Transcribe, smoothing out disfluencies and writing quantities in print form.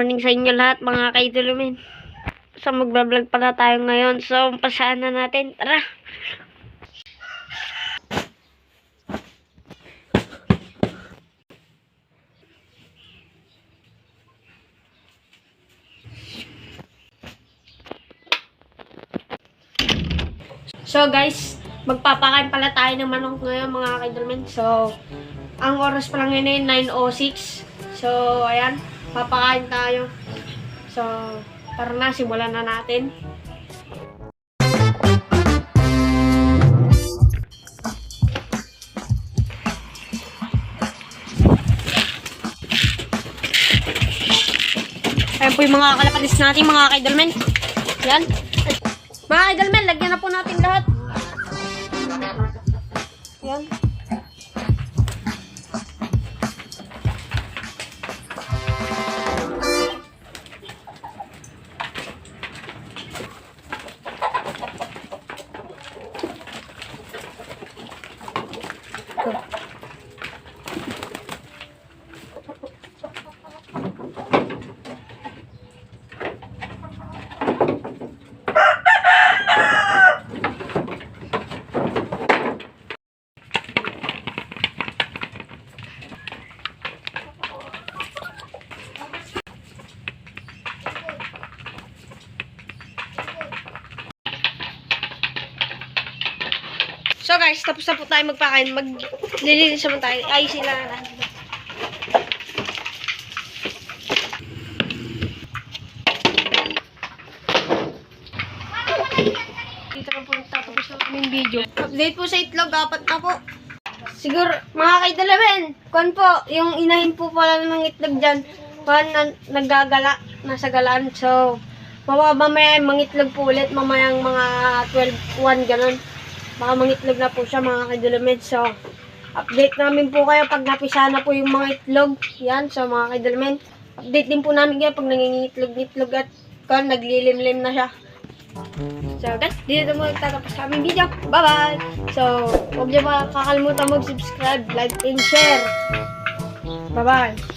morning sa inyo lahat mga kaidolumin. So magbablog pala tayo ngayon. So umpasaan na natin. Tara! So guys, magpapakain pala tayo ng manok ngayon mga kaidolumin. So ang oras pa lang yun ay 9:06. So ayan, papakain tayo. So tara na, simulan na natin. Ayan po yung mga kalapatis natin mga kaidolmen. Yan. Mga kaidolmen, lagyan na po natin lahat. Yan. So guys, tapos na po tayo magpakain. Maglilinis naman tayo. Ayusin lang natin. Dito na po nagtatapos ang aming video. Update po sa itlog, 4 na po. Siguro, mga kaidalaman, kuwan po, yung inahin po pala ng itlog dyan, kuwan na naggagala, nasa galaan. So, mamaya mangitlog po ulit, mamayang mga 12, 1, ganun. Baka mangitlog na po siya mga kaidalaman. So, update namin po kayo pag napisa na po yung mga itlog. Yan, so mga kaidalaman. Update din po namin kayo pag nangingitlog-itlog at kuwan, naglilimlim na siya. So guys, dito mo nagtatapos sa aming video. Bye-bye! So, huwag niyo pa kakalimutan mag-subscribe, like, and share. Bye-bye!